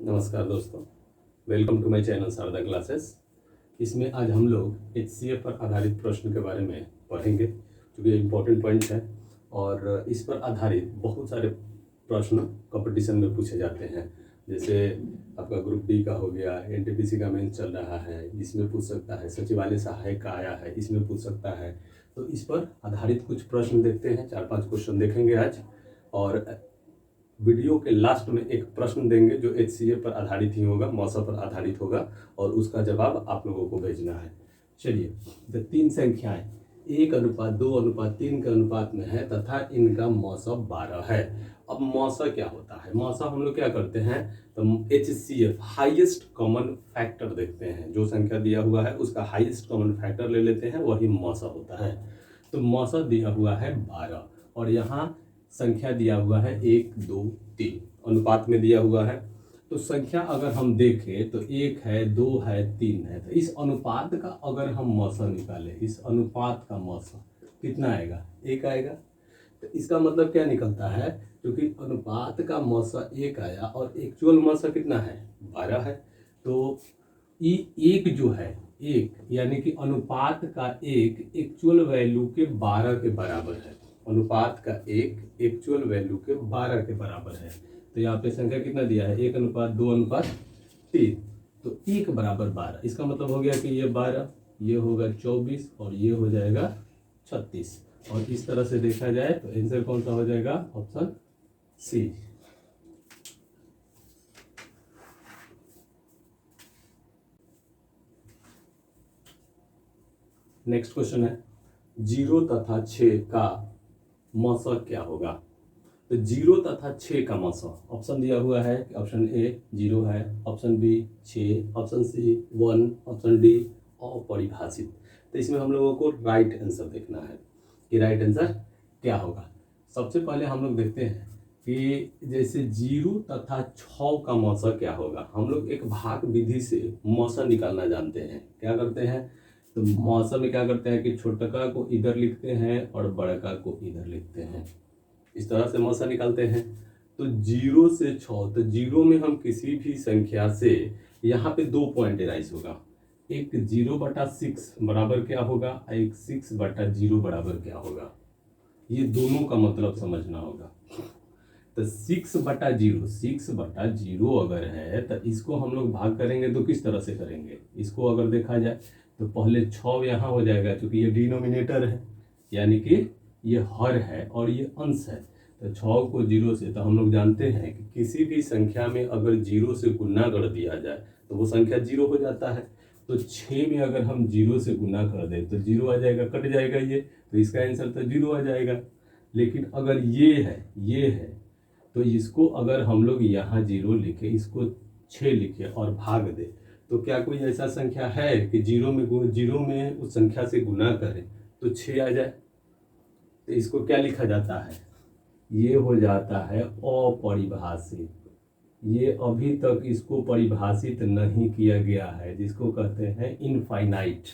नमस्कार दोस्तों, welcome to my channel Sharda classes. इसमें आज हम लोग HCF पर आधारित प्रश्न के बारे में पढ़ेंगे, क्योंकि ये इम्पोर्टेंट पॉइंट है और इस पर आधारित बहुत सारे प्रश्न कंपटीशन में पूछे जाते हैं। जैसे आपका ग्रुप डी का हो गया, NTPC का मेंस चल रहा है, इसमें पूछ सकता है। सचिवालय सहायक का आया है, इसमें पूछ सकता है। तो इस पर आधारित कुछ प्रश्न देखते हैं, 4-5 क्वेश्चन देखेंगे आज। और वीडियो के लास्ट में एक प्रश्न देंगे जो HCF पर आधारित ही होगा, मौसम पर आधारित होगा, और उसका जवाब आप लोगों को भेजना है। चलिए, तो 3 संख्याएं 1:2:3 के अनुपात में है तथा इनका मौसम 12 है। अब मौसम क्या होता है? मौसम हम लोग क्या करते हैं, तो HCF हाईएस्ट कॉमन फैक्टर देखते हैं। जो संख्या दिया हुआ है उसका हाईएस्ट कॉमन फैक्टर ले लेते हैं, वही मौसम होता है। तो मौसम दिया हुआ है 12 और यहाँ संख्या दिया हुआ है 1, 2, 3 अनुपात में दिया हुआ है। तो संख्या अगर हम देखें तो 1 है, 2 है, 3 है। तो इस अनुपात का अगर हम मौसम निकालें, इस अनुपात का मौसम कितना आएगा? 1 आएगा। तो इसका मतलब क्या निकलता है? क्योंकि अनुपात का मौसम 1 आया और एक्चुअल मौसम कितना है? 12 है। तो ये 1 जो है, 1 यानी कि अनुपात का 1 एक्चुअल वैल्यू के 12 के बराबर है। अनुपात का 1 एक्चुअल वैल्यू के 12 के बराबर है। तो यहाँ पे संख्या कितना दिया है? 1:2:3। तो 1 बराबर 12। इसका मतलब हो गया कि ये 12, ये होगा 24 और ये हो जाएगा 36। और इस तरह से देखा जाए तो आंसर कौन सा हो जाएगा? Option C. नेक्स्ट क्वेश्चन है 0 तथा 6 का मौसम क्या होगा? तो 0 तथा 6 का मौसम ऑप्शन दिया हुआ है। ऑप्शन ए 0 है, option B 6, option C 1, option D अपरिभाषित। तो इसमें हम लोगों को राइट आंसर देखना है कि राइट आंसर क्या होगा। सबसे पहले हम लोग देखते हैं कि जैसे 0 तथा 6 का मौसम क्या होगा। हम लोग एक भाग विधि से मौसम निकालना जानते हैं। क्या करते हैं? तो मौसम में क्या करते हैं कि छोटका को इधर लिखते हैं और बड़का को इधर लिखते हैं। इस तरह से मौसम निकालते हैं। तो 0 से 6, तो 0 में हम किसी भी संख्या से यहाँ पे 2 पॉइंट राइज होगा। एक 0/6 बराबर क्या होगा, एक 6/0 बराबर क्या होगा। ये दोनों का मतलब समझना होगा। तो 6/0, 6/0 अगर है तो इसको हम लोग भाग करेंगे तो किस तरह से करेंगे? इसको अगर देखा जाए तो पहले 6 यहाँ हो जाएगा, क्योंकि ये डिनोमिनेटर है, यानी कि ये हर है और ये अंश है। तो 6 को 0 से, तो हम लोग जानते हैं कि किसी भी संख्या में अगर 0 से गुना कर दिया जाए तो वो संख्या 0 हो जाता है। तो 6 में अगर हम 0 से गुना कर दें तो 0 आ जाएगा, कट जाएगा ये, तो इसका आंसर तो 0 आ जाएगा। लेकिन अगर ये है तो इसको अगर हम लोग यहाँ 0 लिखे, इसको 6 लिखे और भाग दे, तो क्या कोई ऐसा संख्या है कि 0 में उस संख्या से गुना करें तो 6 आ जाए? तो इसको क्या लिखा जाता है? ये हो जाता है अपरिभाषित। ये अभी तक इसको परिभाषित नहीं किया गया है, जिसको कहते हैं इनफाइनाइट।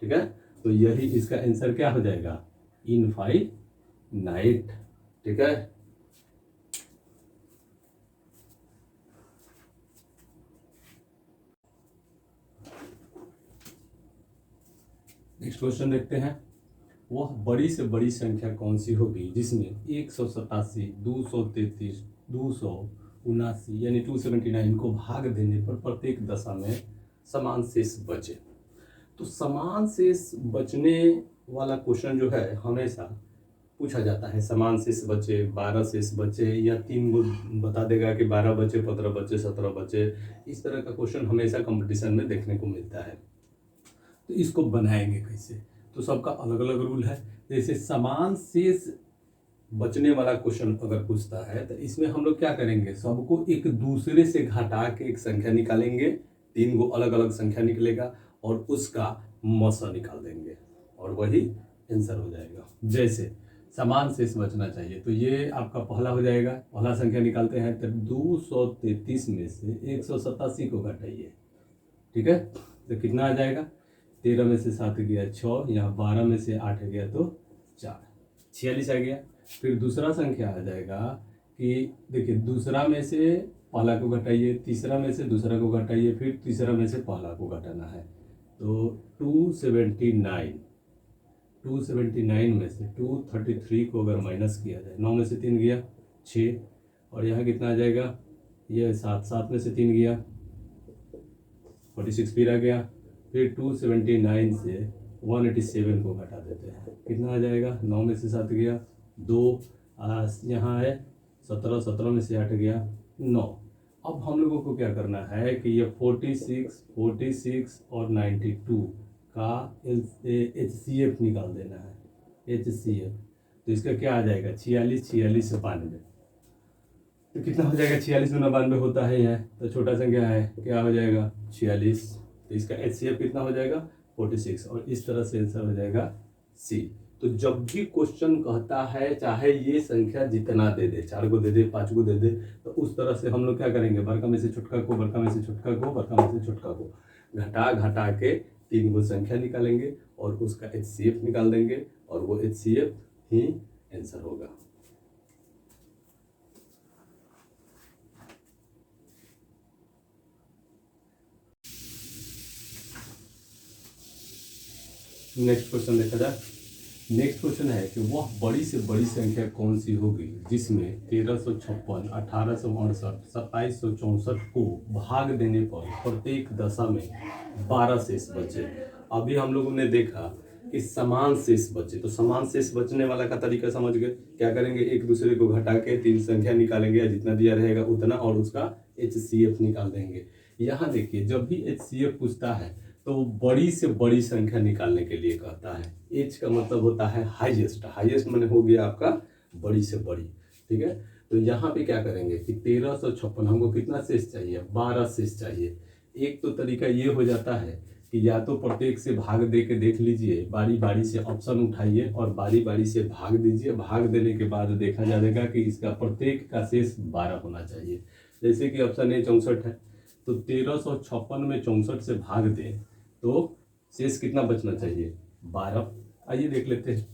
ठीक है, तो यही इसका आंसर क्या हो जाएगा? इनफाइनाइट। ठीक है, नेक्स्ट क्वेश्चन देखते हैं। वह बड़ी से बड़ी संख्या कौन सी होगी जिसमें 187, 233, 279 यानी 279 को भाग देने पर प्रत्येक दशा में समान शेष बचे? तो समान शेष बचने वाला क्वेश्चन जो है हमेशा पूछा जाता है। समान शेष बचे, 12 शेष बचे, या 3 गो बता देगा कि 12 बचे, 15 बचे, 17 बचे। इस तरह का क्वेश्चन हमेशा कंपटीशन में देखने को मिलता है। तो इसको बनाएंगे कैसे? तो सबका अलग अलग रूल है। जैसे समान शेष बचने वाला क्वेश्चन अगर पूछता है तो इसमें हम लोग क्या करेंगे, सबको एक दूसरे से घटा के एक संख्या निकालेंगे। 3 गो अलग अलग संख्या निकलेगा और उसका मौसा निकाल देंगे और वही आंसर हो जाएगा। जैसे समान शेष बचना चाहिए, तो ये आपका पहला हो जाएगा। पहला संख्या निकालते हैं तो 233 में से 187 को घटाइए। ठीक है, तो कितना आ जाएगा? 13 में से 7 गया 6, यहाँ 12 में से 8 गया तो 4, 46 आ गया। फिर दूसरा संख्या आ जाएगा कि देखिए, दूसरा में से पहला को घटाइए, तीसरा में से दूसरा को घटाइए, फिर तीसरा में से पहला को घटाना है। तो 279 में से 233 को अगर माइनस किया जाए, 9 में से 3 गया 6, और यहाँ कितना आ जाएगा, ये 7 में से 3 गया 46 फिर आ गया। फिर 279 से 187 को घटा देते हैं, कितना आ जाएगा, 9 में से 7 गया 2, यहाँ है 17 में से 8 गया 9। अब हम लोगों को क्या करना है कि ये 46 और 92 का HCF निकाल देना है, HCF। तो इसका क्या आ जाएगा, 46 से 92, तो कितना हो जाएगा, 46 में 92 होता है यह, तो छोटा संख्या है, क्या हो जाएगा 46। तो इसका HCF कितना हो जाएगा 46, और इस तरह से आंसर हो जाएगा C। तो जब भी क्वेश्चन कहता है चाहे ये संख्या जितना दे दे, 4 को दे दे, 5 को दे दे, तो उस तरह से हम लोग क्या करेंगे, बड़का में से छोटका को, बड़का में से छोटका को, बड़का में से छोटका को घटा के 3 को संख्या निकालेंगे और उसका HCF निकाल देंगे, और वो HCF ही आंसर होगा। नेक्स्ट क्वेश्चन देखा जाए। नेक्स्ट क्वेश्चन है कि वह बड़ी से बड़ी संख्या कौन सी होगी जिसमें 1356, 1868, 2764 को भाग देने पर प्रत्येक दशा में 12 शेष बचे। अभी हम लोगों ने देखा कि समान शेष बचे, तो समान शेष बचने वाला का तरीका समझ गए। क्या करेंगे, एक दूसरे को घटा के 3 संख्या निकालेंगे, या जितना दिया रहेगा उतना, और उसका HCF निकाल देंगे। यहाँ देखिए, जब भी HCF पूछता है तो बड़ी से बड़ी संख्या निकालने के लिए कहता है। H का मतलब होता है हाईएस्ट, हाईएस्ट माने हो गया आपका बड़ी से बड़ी, ठीक है। तो यहाँ पे क्या करेंगे कि 1356 हमको कितना शेष चाहिए, 12 शेष चाहिए। एक तो तरीका ये हो जाता है कि या तो प्रत्येक से भाग दे के देख लीजिए, बारी बारी से ऑप्शन उठाइए और बारी बारी से भाग दीजिए। भाग देने के बाद देखा जाएगा कि इसका प्रत्येक का शेष 12 होना चाहिए। जैसे कि ऑप्शन ए 64 है, तो 1356 में 64 से भाग दें तो शेष कितना बचना चाहिए, 12। आइए देख लेते हैं।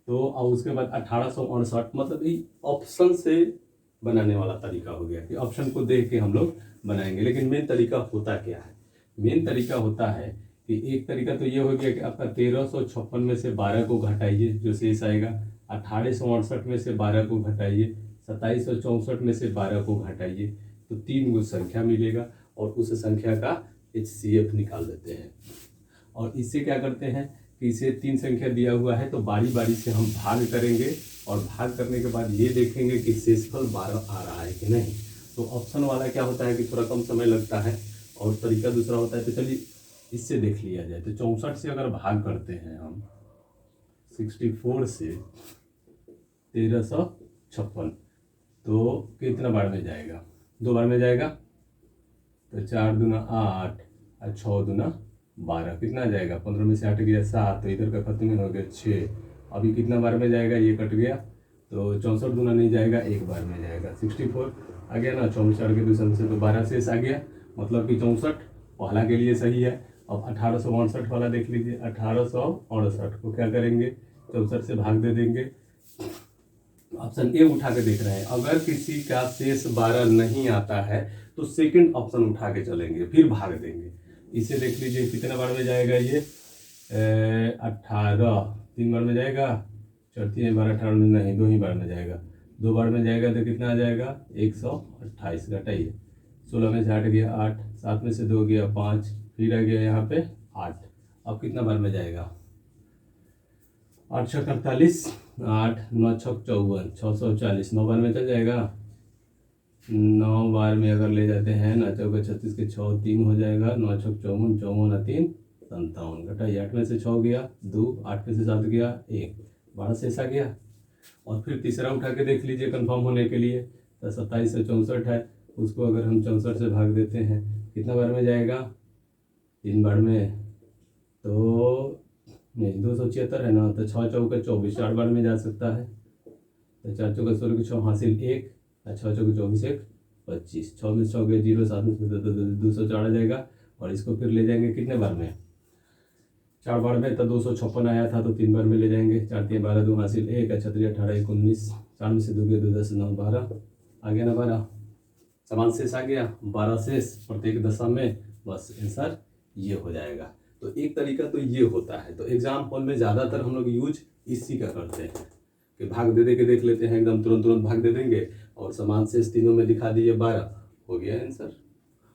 तो और उसके बाद 1868, मतलब ये ऑप्शन से बनाने वाला तरीका हो गया कि ऑप्शन को देख के हम लोग बनाएंगे। लेकिन मेन तरीका होता क्या है, मेन तरीका होता है कि एक तरीका तो ये हो गया कि आपका 1356 में से 12 को घटाइए, जो शेष आएगा। 1868 में से 12 को घटाइए, 2764 में से 12 को घटाइए, तो 3 गो संख्या मिलेगा और उस संख्या का HCF निकाल देते हैं। और इससे क्या करते हैं कि इसे 3 संख्या दिया हुआ है तो बारी बारी से हम भाग करेंगे, और भाग करने के बाद ये देखेंगे कि शेषफल 12 आ रहा है कि नहीं। तो ऑप्शन वाला क्या होता है कि थोड़ा कम समय लगता है, और तरीका दूसरा होता है। तो चलिए इससे देख लिया जाए। तो 64 से अगर भाग करते हैं हम 64 से 1356, तो कितना बार में जाएगा, 2 बार में जाएगा। तो 4 दूना 8 और 6 दूना 12, कितना आ जाएगा, 15 में से 8 गया 7, तो इधर का खत्म हो गया 6। अभी कितना बार में जाएगा, ये कट गया, तो 64 दूना नहीं जाएगा, 1 बार में जाएगा। 64 आ गया ना, 64 के दूसरे से तो 12 शेष आ गया, मतलब कि 64 पहला के लिए सही है। अब 1868 वाला देख लीजिए। 1868 को क्या करेंगे, 64 से भाग दे देंगे। ऑप्शन ए उठा के देख रहे हैं। अगर किसी का शेष 12 नहीं आता है तो सेकंड ऑप्शन उठा के चलेंगे, फिर भाग देंगे। इसे देख लीजिए कितने बार में जाएगा, ये 18 3 बार में जाएगा, 4 3 12 18 में नहीं, 2 ही बार में जाएगा। 2 बार में जाएगा तो कितना आ जाएगा, 128। घटाइए, 16 में से 8 गया 8, 7 में से 2 गया 5, फिर आ गया यहाँ पे 8। अब कितना बार में जाएगा, 8 6 48, 8 9 6 54, 640, 9 बार में चल जाएगा। 9 बार में अगर ले जाते हैं ना, 4 36 के 6 3 हो जाएगा, 9 6 54, 54 3 57। घटाइए, 8 में से 6 गया 2, 8 में से 7 गया 1, 12 शेष आ गया। और फिर तीसरा उठा के देख लीजिए कंफर्म होने के लिए। तो 27 से 64 है, उसको अगर हम 64 से भाग देते हैं, कितना बार में जाएगा, 3 बार में, तो नहीं 276 है ना, तो 6 चौके 24, 4 बार में जा सकता है। तो 4 चौके 16 के 6 हासिल 1, 6 चौके 24 1 25, 6 में 6 गए 0, 7 में 204 आ जाएगा। और इसको फिर ले जाएंगे कितने बार में, 4 बार में, तो 256 आया था तो 3 बार में ले जाएंगे। 4 3 12, 2 हासिल 1, 6 3 18 19, 4 में से 2 गए 2 10 9 12, आ गया ना 12। समान शेष आ गया, 12 शेष प्रत्येक दशा में, बस आंसर ये हो जाएगा। तो एक तरीका तो ये होता है। तो एग्जाम हॉल में ज़्यादातर हम लोग यूज इसी का करते हैं कि भाग दे के देख लेते हैं, एकदम तुरंत तुरंत भाग दे देंगे और समान शेष तीनों में दिखा दिए, 12 हो गया आंसर।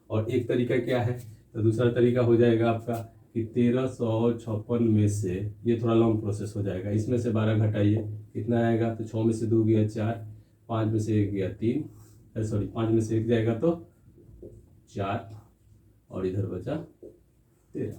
और एक तरीका क्या है, तो दूसरा तरीका हो जाएगा आपका कि 1356 में से, ये थोड़ा लॉन्ग प्रोसेस हो जाएगा, इसमें से 12 घटाइए, कितना आएगा, तो 6 में से 2 गया 4, 5 में से 1 गया 3, सॉरी 5 में से 1 जाएगा तो 4 और इधर बचा 13,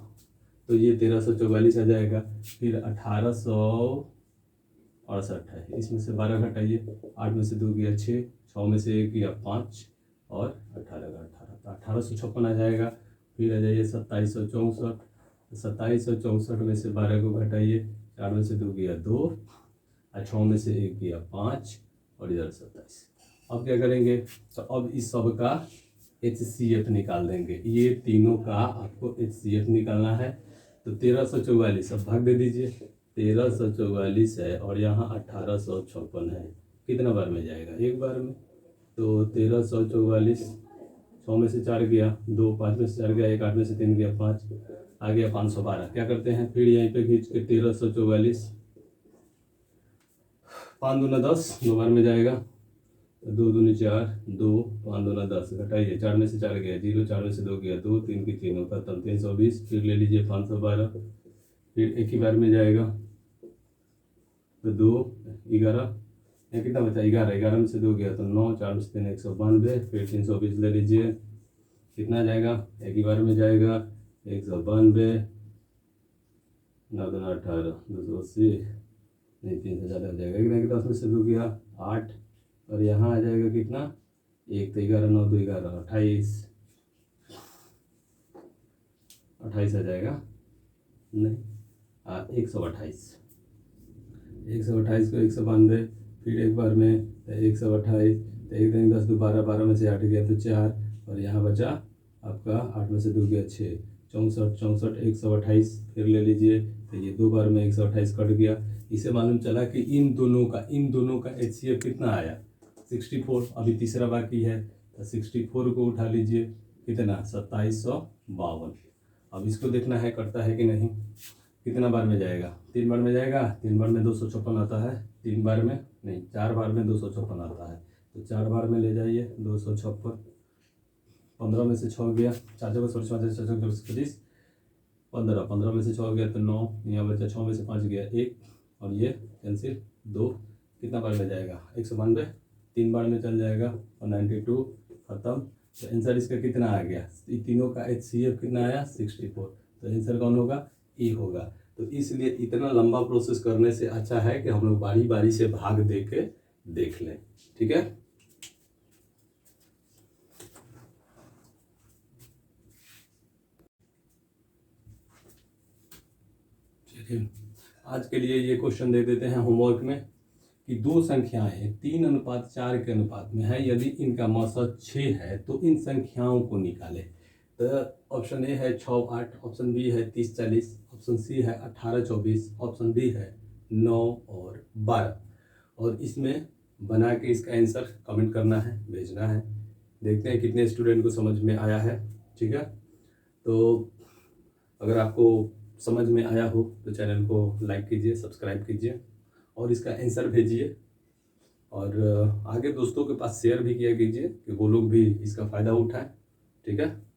तो ये 1344 आ जाएगा। फिर 1868 है, इसमें से 12 घटाइए, 8 में से 2 गया 6, 6 में से 1 गया 5 और 18 का 18, तो 1856 आ जाएगा। फिर आ जाइए 2764, 2764 में से 12 को घटाइए, 4 में से 2 गया 2 और 6 में से 1 गया 5 और इधर 27। अब क्या करेंगे, तो अब इस सब का HCF निकाल देंगे, ये तीनों का आपको HCF निकालना है। तो 1344 अब भाग दे दीजिए, 1344 है और यहाँ 1856 है, कितना बार में जाएगा, एक बार में। तो 1344, 6 में से 4 गया 2, 5 में से 4 गया 1, 8 में से 3 गया 5, आ गया 512। क्या करते हैं, फिर यहीं पे खींच के 1344, 5 दूना 10, 2 बार में जाएगा, 2 दूनी 4, 2, 5 दूना 10, घटाइए, 4 में से 4 गया 0, 4 में से 2 गया 2, 3 की तीनों खत्म, 320। फिर ले लीजिए 512, फिर एक ही बार में जाएगा, तो 2, 11, यहाँ कितना बचा, 11, 11 में से 2 गया तो 9, 4 में से 3 192, फिर 320 ले लीजिए, कितना जाएगा, एक ही बार में जाएगा, 192, 9 दूना 18, 280, नहीं 3 से ज़्यादा हो जाएगा, कितना 10 में से 2 गया 8 और यहाँ आ जाएगा कितना, 1 तो 11, 9 2 11, 28 आ जाएगा, नहीं 128, 128 को 192, फिर एक बार में 128, तो 1 दिन 10 12, 12 में से 8 गया तो 4 और यहाँ बचा आपका 8 में से 2 गया 6, 64 64 128, फिर ले लीजिए, तो ये 2 बार में 128 कट गया। इसे मालूम चला कि इन दोनों का HCF कितना आया, 64। अभी तीसरा बाकी है, तो 64 को उठा लीजिए, कितना 2752। अब इसको देखना है करता है कि नहीं, कितना बार में जाएगा, 3 बार में जाएगा, 3 बार में 256 आता है, 3 बार में नहीं 4 बार में 256 आता है, तो 4 बार में ले जाइए 256, 15 में से 6 गया, 4 जगह 25, 15, 15 में से 6 गया तो 9, यहाँ बचा 6 में से 5 गया 1 और ये कैंसिल 2, कितना बार में जाएगा, 192, 3 बार में चल जाएगा 192, खत्म। तो आंसर इसका कितना आ गया, तीनों का HCF कितना आया 64, तो आंसर कौन होगा, ए होगा। तो इसलिए इतना लंबा प्रोसेस करने से अच्छा है कि हम लोग बारी बारी से भाग दे के देख लें, ठीक है। चलिए आज के लिए ये क्वेश्चन दे देते हैं होमवर्क में कि दो संख्याएं 3:4 के अनुपात में है, यदि इनका मौसम 6 है तो इन संख्याओं को निकालें। तो ऑप्शन ए है 6 8, ऑप्शन बी है 30 40, ऑप्शन सी है 18 24, ऑप्शन डी है 9 और 12। और इसमें बना के इसका आंसर कमेंट करना है, भेजना है। देखते हैं कितने स्टूडेंट को समझ में आया है, ठीक है। तो अगर आपको समझ में आया हो तो चैनल को लाइक कीजिए, सब्सक्राइब कीजिए और इसका आंसर भेजिए और आगे दोस्तों के पास शेयर भी किया कीजिए कि वो लोग भी इसका फ़ायदा उठाएं, ठीक है।